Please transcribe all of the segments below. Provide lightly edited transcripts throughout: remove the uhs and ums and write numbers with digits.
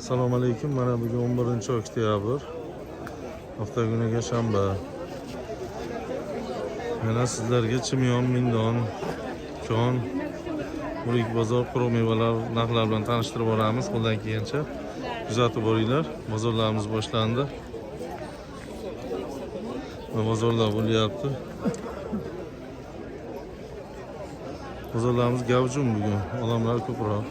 Assalomu alaykum. Mana bugun 11-oktyabr. Hafta kuniga shanba. Mana sizlarga chimyon, mindon, kon, o'rik bozor, quruq mevalar narxlari bilan tanishtirib boramiz. Qo'ldan kelgancha kuzatib boringlar. Bozorlarimiz boshlandi. Va bozorlar bo'lyapti. Bozorlarimiz gavjum bugun. Odamlar ko'proq.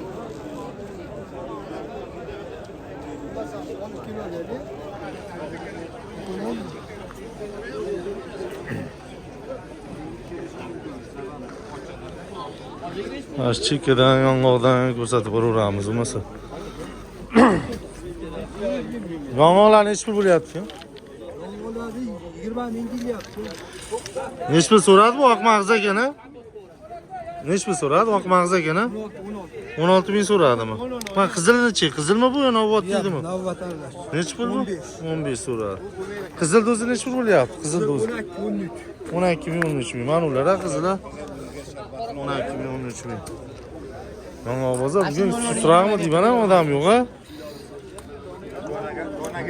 Chekkadan, yong'oqdan ko'rsatib boraveramiz bo'lmasa. Yong'oqlar nechi pul bo'lyapti? Yong'oqlarni 20 ming deyapti. Nechi pul so'radi bu oq mag'iz akana? Nechi pul so'radi oq mag'iz akana? 16 ming so'radimi? Ha, qizilni-chi? Qizilmi bu yo navbat deydimi? Navbat aralash. Nechi pul bu? 15 so'radi. Qizil do'zi nechi pul bo'lyapti? Qizil do'zi 12 ming, 13 ming. Mana ular qizillar 12 ming, 13 ming. Yong'oq bozor bugun sustroqmi deyman ham odam yo'q a?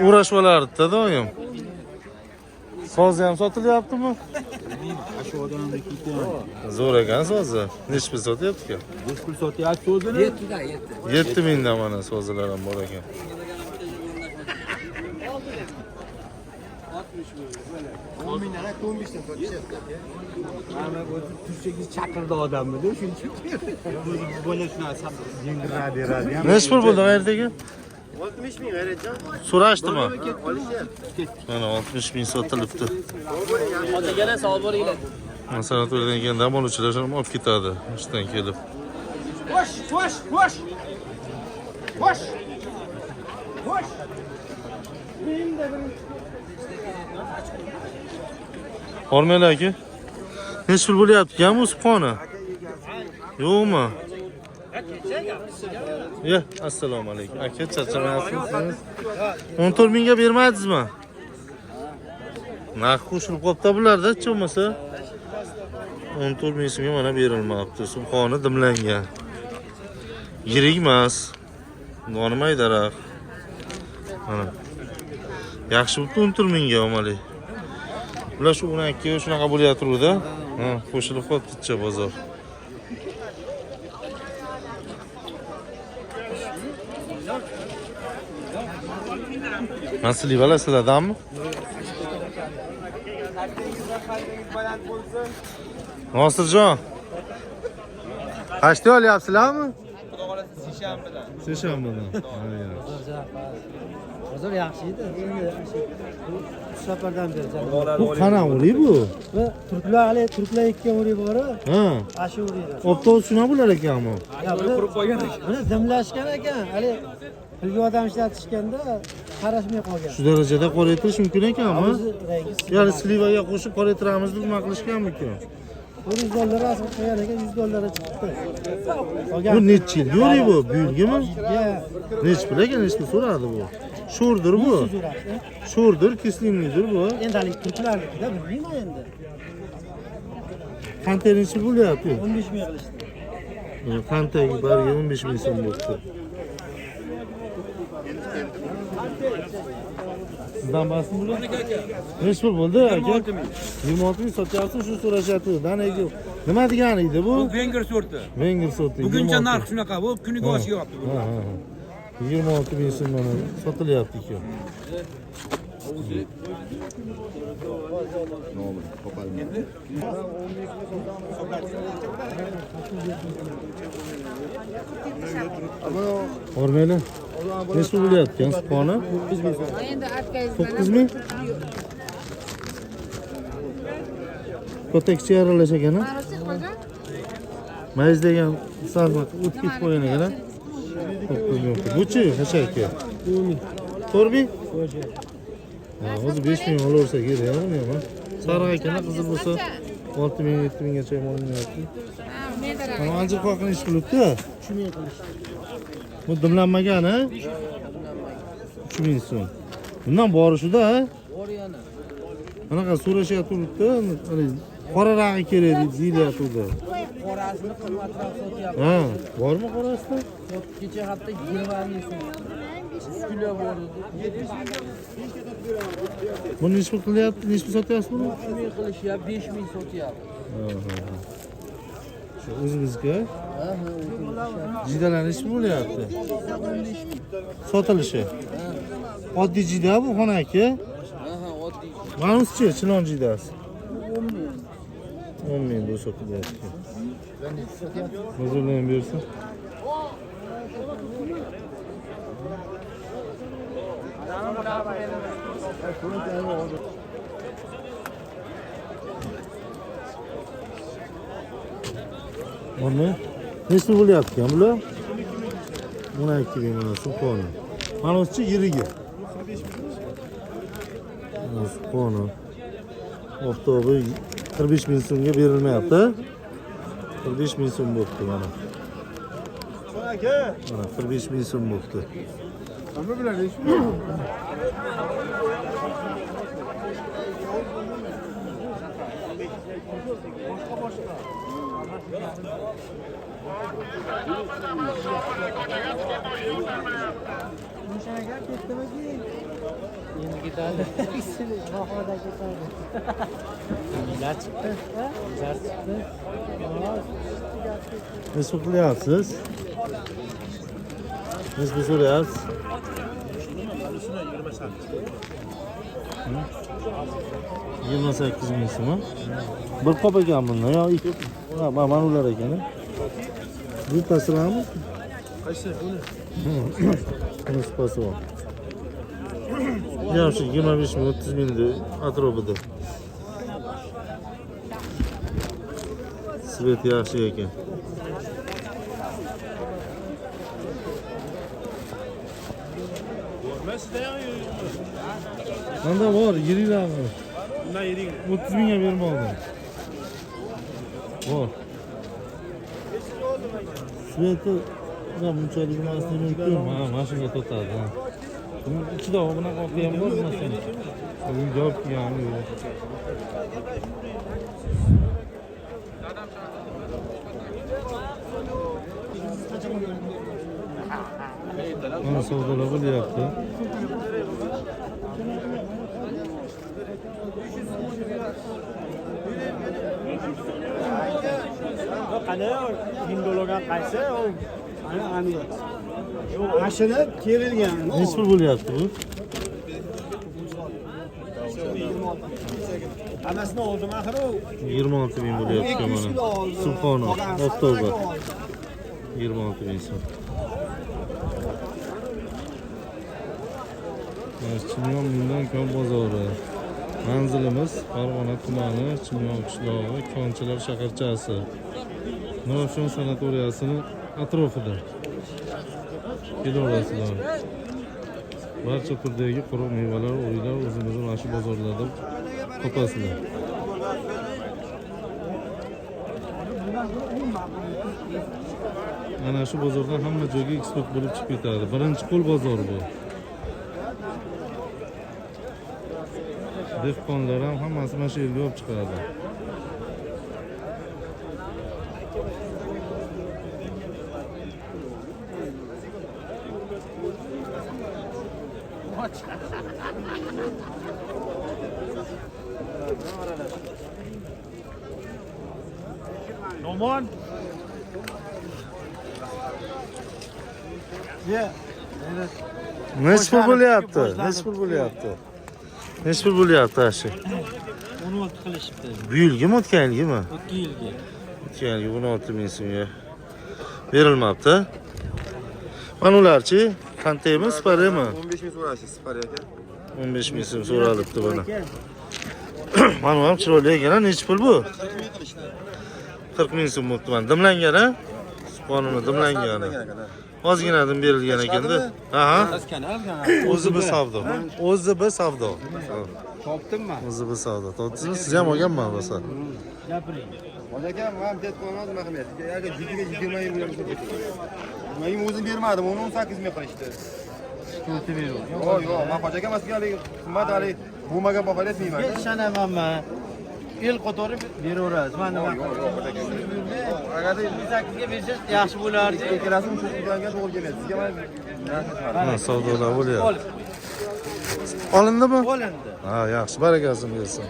Uğraşib olardi-da doim. So'zi ham sotilyaptimi? Shu odamni ketdi. Zo'r ekan so'zi. Nechi pul sotyapti-ku? 5 pul sotyapti so'zini. 7 mingdan mana so'zilar ham bor ekan. 10 mingdan 15dan sotishyapti. Mana bu turchaga chaqirdi odamni-da, shuning uchun. Bola shunasi yengilroq beradi ham. Nechi pul bo'ldi qayerdagi? 60 ming G'ayratjon. So'rashdimi? Olishyapti. Mana 60 ming sotilibdi. Otagana sog' bo'linglar. Sanatoriydan keyin dam oluvchilar ham olib ketadi, ishdan kelib. Bosh, bosh, bosh. Bosh. Bosh. Hormaylar aka. Nechi pul bo'lyapti-ku bu subhona? Yo'qmi? Ya, assalomu alaykum. Aka, charchamayapsizmi? 14 mingga bermadingizmi? Narx qo'shilib qolibdi bularda-chi bo'lmasa? 14 ming so'mga mana berilmoqda. Subhona dimlangan. Yirik emas. Normay daraxt. Mana. Yaxshi bo'pti 14 mingga omali. Bular shu 12 shunaqa bo'layotdi-da. Ha, qo'shilib qolibdi bozor. Nasıl bala sizlardanmi? Nosirjon. Qashda olyapsizlarmi? Seshanbadan. Bozor yaxshi edi. Safardan beri. Bu qanaqa o'rik bu? Va turklar ekkan o'rik bor. Ha. Ashu o'riklar. Avtobus shuna bo'lar ekanmi? Qurib qo'ygan ekan. Buni dimlashgan ekan. Hali pulga odam ishlatishganda qarashmay qolgan. Shu darajada qoraytirish mumkin ekanmi? Rangi Ya'ni slivaga qo'shib qoraytiramiz deb nima qilishganmikan? $100 asib qo'ygan ekan, $100 chiqdi. Bu necha yil yo'rik bu? Buyilgimi? Ya, Necha pul ekan, necha pul so'radi bu? Sho'rdir bu. Sho'rdir, kislimlidir bu. endi hali turklarnikida bilmayman endi. Qancha necha bo'lyapti? 15 ming qilishdi. Qantaga bariga 15 ming so'm bo'pti. Sizdan basmi bu? Necha pul bo'ldi aka? 26 ming sotyapsiz, shu so'rashyapti. Danaga nima degani edi bu? Venger sorti. Venger sorti. Buguncha narx shunaqa, bu kuniga oshyapti. Ha, ha. 26 ming so'm mana sotilyapti ekan. Hormaylar. Necha bo'lyapti ekan subhona? 9 ming. Katta kichik aralash ekan a? Mayz degan salma o'tib ketib qolgan ekan a? 9 ming. Buchi qachonki? 4 ming. Ha, o'zi 5 ming olaversa kerak-mi ham? Sariq ekan, qizil bo'lsa 6 ming, 7 minggacha ham olinyapti. Mana ancha qoqin ish qilibdi. Shunday qilishdi. Bu dimlanmagan a? 3 ming so'm. Bundan bori shu-da, a? Bor yana. Qanaqa so'rashyapti, qorarog'i kerak deyilyapti. Qorasini qimmatroq sotyapti. Ha, bormi qorasida? Kecha hafta 20 ming so'm. kilo bo'ldi. Buni nechta qilyapti? Nechta sotyapsiz buni? Shunday qilishyapti, 5000 sotyapti. Shu o'zimizga jidalar nechta bo'lyapti? Sotilishi. Oddiy jida bu xonaki. Oddiy. Manuschi chilon jidasi. 10 ming bu sotilyapti. Hozirlayam bersin. Mana nechta bo'lyapti ham bular? 12 ming mana suponi. Manuschi yiriga. Suponi. Oftobi 45 ming so'mga berilmayapti. 45 ming so'm bo'pti mana. Mana 45 ming so'm bo'pti. Nima bilan ish? Musharaga ketdimiki? Endi ketadi. Vohada ketadi. Ular chiqdi. Ular chiqdi. Nechta qilyapsiz? Nechta so'rayapsiz? 28 ming so'm. Bir qop ekan bundan yo ikki. Ha, mana ular ekan. Bu tasirami? Qaysi buni? Buni spasi bor. Yaxshi 25 ming 30 ming atrofida. Svet yaxshi ekan. Manda bor, yiringlarmi? Bundan yiring. 30 mingga bermoqdim. Bor. Sveti bunchalik emas mumkin. Ha, mashina totadi. Buni ichida bunaqa olib ham bor masalan. Bugun javob kelgani yo'q. Mana savdolar bo'lyapti. Qani hindologan qaysi? Ani. Mashina terilgan. Nechta pul bo'lyapti bu? Hamasini oldim axir u. 26 ming bo'lyapti mana. Subhona, Oftoba. 26 ming so'm. Chimyon bundan kon bozori. Manzilimiz Farg'ona tumani, Chimyon qishlog'i, Konchilar shaharchasi. Nurafshon sanatoriyasining atrofida. Kelasizlar. Barcha turdagi quruq mevalar, uylar o'zimizning mana shu bozorlarda topasizlar. Mana shu bozordan hamma joyga eksport bo'lib chiqib ketadi. Birinchi qo'l bozor bu. Dehqonlar ham hammasi mana shu yerga olib chiqadi. Nomon. Ye. Nechta pul bo'lyapti? Nechta pul bo'lyapti? Nechta pul bo'lyapti ashi? 16 qilishibdi. Bu yilgimi, o'tgan yilgimi? 2 yilga. O'tgan yil 16 ming so'mga berilmabdi. Mana ularchi, qanchaymi, siparimi? 15 ming so'raysiz, sipar aka. 15 ming so'm so'ralibdi buni. Mana bu ham chiroyli ekan, necha pul bu? 40 ming so'm bo'pti mana. Dimlangan a? Qonuni dimlangan. Ozginadan berilgan ekanda. Aha. O'zi bir savdo. O'zi bir savdo. Topdimmi? O'zi bir savdo. Topdingizmi? Siz ham olganman bo'lsa. Gapiring. Aka, men deb qo'ymadim, rahmat. Agar jigiga 20 ming bo'lsa ketdi. Men o'zim bermadim, uni 18 ming qilishdi. Ko'rtib beraver. Yo'q, yo'q, men hojaga emasga qimmat hali bo'lmagan bahoda etmayman. Ishonaman men. el qatori beraveramiz. Mana nima. Agar 28 ga bersangiz yaxshi bo'lardi. Ikkalasini shu qilganga to'g'ri keladi. Sizga Ha, savdolar bo'lyapti. Olindimi? olindi. Ha, yaxshi, barakasin bersin.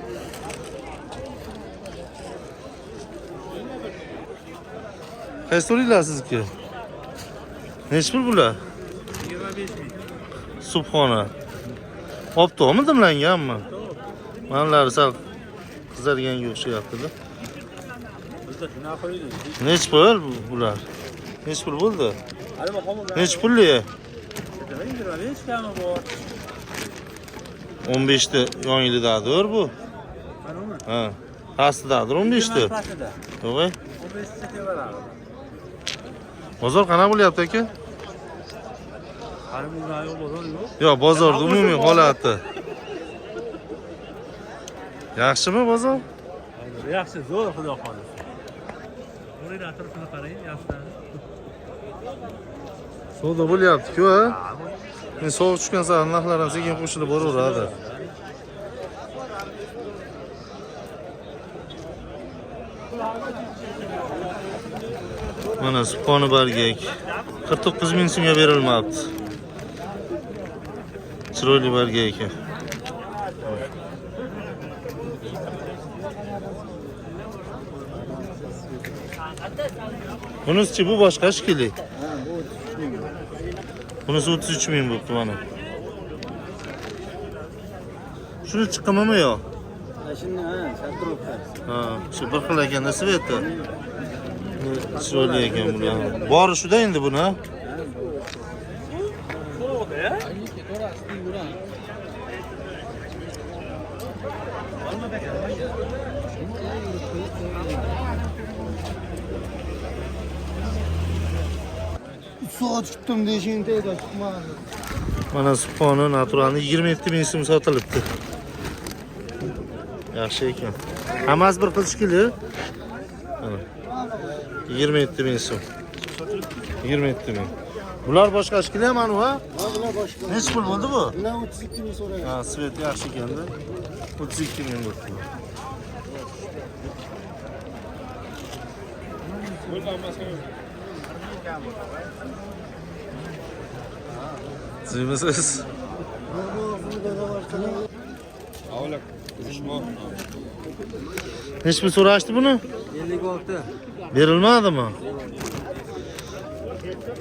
Qaysi turinglar sizniki? Nechi pul bular? 25 ming. Subhona. Optomi dimlanganmi? Manlari sal qizarganga o'xshayapti-da. Bizda shunaqa qo'ydik. Nechi pul bular? Nechi pul bo'ldi? Nechi pulli? 25 kami bor. 15 ta yongidadir bu. Manimi? Ha. Pastidadir 15 ta. Pastida. Yo'q. 15 ta tevalardi. Bozor qana bo'lyapti aka? Hali bunday bozor yo'q. Yo'q, bozorning umumiy holati. Yaxshimi bozor? Yaxshi, zo'r xudo xohlasa. O'rayda atrofini qarang, yaxshi. Savdo bo'lyapti-ku, ha? Men sovuq tushgan sari narxlar ham sekin qo'shilib boraveradi. Mana Subhona bargak 49 ming so'mga berilmoqda. Chiroyli bargak ekan. Bunisi bu boshqa shekilli. Bunisi 33 ming bo'pti mana. Shuni chiqimimi yo'q? Shuni sartrofda. Ha, shu bir xil ekanda sveti. Chiroyli ekan bular. Bori shuda endi buni. Soat kutdim deyishingda edi, chiqmadi. Mana Subhona naturalni 27 ming so'm sotilibdi. Yaxshi ekan. Hammasi bir xil shekilli. Mana 27 ming so'm. 27 ming. Bular boshqa shekilli ham anu, ha? Bular boshqa. Nechi pul bo'ldi bu? Bular 32 ming so'rayapti. Ha, svet yaxshi ekanda. 32 ming bo'ldi. Siz Nechi pul so'rashdi buni? 56. Berilmadimi?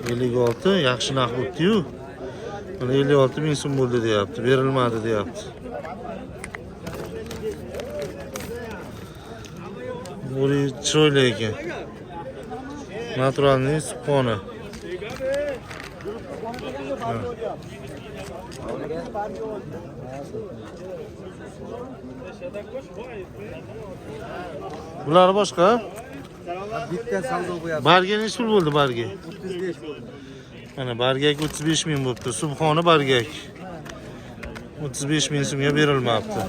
56 yaxshi narx bo'pti-yu. Mana 56 ming so'm bo'ldi deyapti, berilmadi deyapti. Bu chiroyli ekan. Naturalniy Subhona. Bular boshqa? Bitta savdo bo'lyapti. Barga nechi pul bo'ldi barga? 35 bo'ldi. Mana bargak 35 ming bo'pti. Subhona bargak. 35 ming so'mga berilmoqda.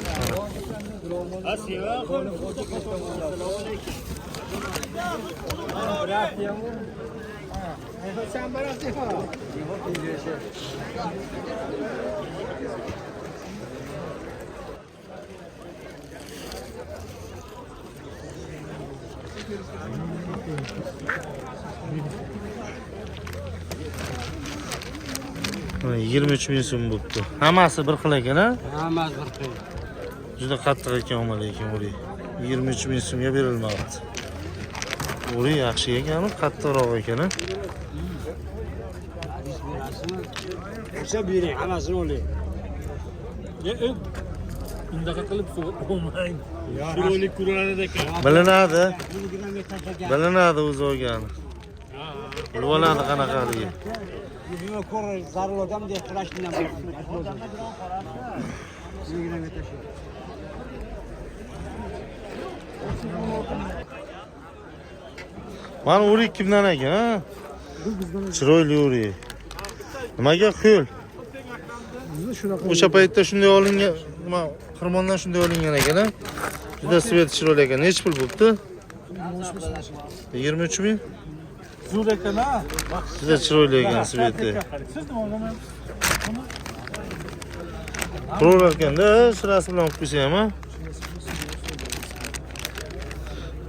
Mana 23 ming so'm bo'pti. Hammasi bir xil ekan-a? Hammasi bir xil. Juda qattiq ekan, omad ekan uri. 23 ming so'mga berilmoqda. Uri yaxshi ekan, qattiqroq ekan-a. O'sha bering, hammasini oling. Bundaqa qilib so'rab bo'lmaydi. Chiroyli ko'rinadi ekan. Bilinadi. Bilinadi o'zi olgani. Bilib qanaqaligi. Buni ko'rish zarur odam deb qilashdan Mana uri kimdan ekan, ha? Chiroyli uri. Nimaga qo'l? O'sha paytda shunday olingan, nima xirmondan shunday olingan ekan-a? Juda svet chiroyli ekan. Nechi pul bo'pti? 23 ming. zo'r ekan-a. Juda chiroyli ekan sveti. Qurur ekanda, sirasi bilan olib qo'ysa ham, ha?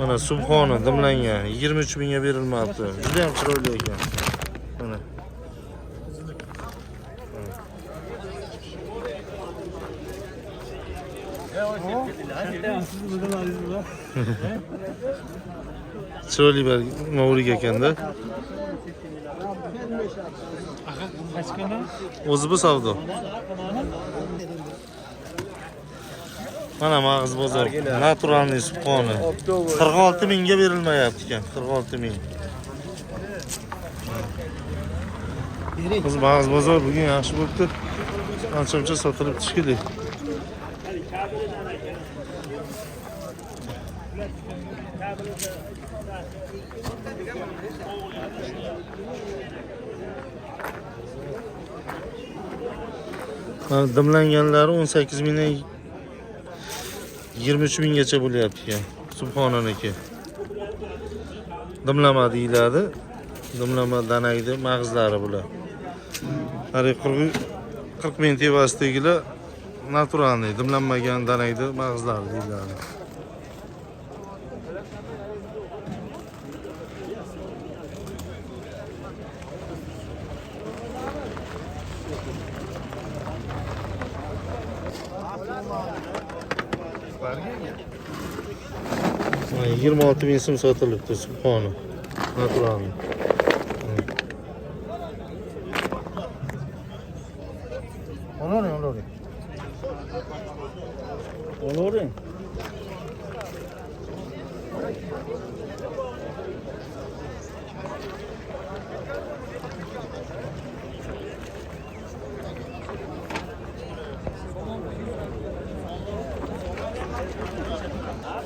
Mana subxoni dimlangan 23 mingga berilmoqda. Juda ham chiroyli ekan. Mana. Chiroyli bir mavrik ekanda. O'zi bu savdo. Mana mag'iz bozor. Naturalniy subxoni. 46 mingga berilmayapti ekan. 46 ming. Biz mag'iz bozor bugun yaxshi bo'libdi. Ancha-muncha sotilib tushkili. Dimlanganlari 18 mingdan 23 minggacha bo'lyapti ekan. Subxonaniki. Dimlama deyiladi. Dimlama danaydi mag'izlari bular. Har 40 ming tevasidagilar naturalniy, dimlanmagan danaydi mag'izlari deyiladi. Mana 26 ming so'm sotilibdi subxoni. Naturalniy. Olavering.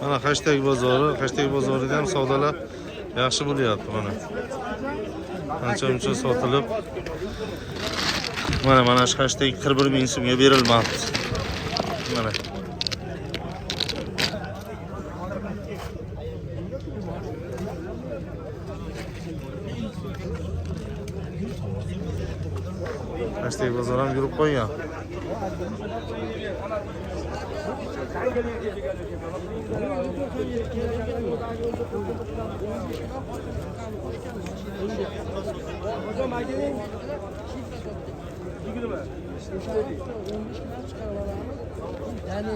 Mana hashtag bozorida ham savdolar yaxshi bo'lyapti mana. Ancha-muncha sotilib. Mana shu hashtag 41 ming so'mga berilmoqda. Mana. Hashtag bozor ham yurib qo'ygan. Yani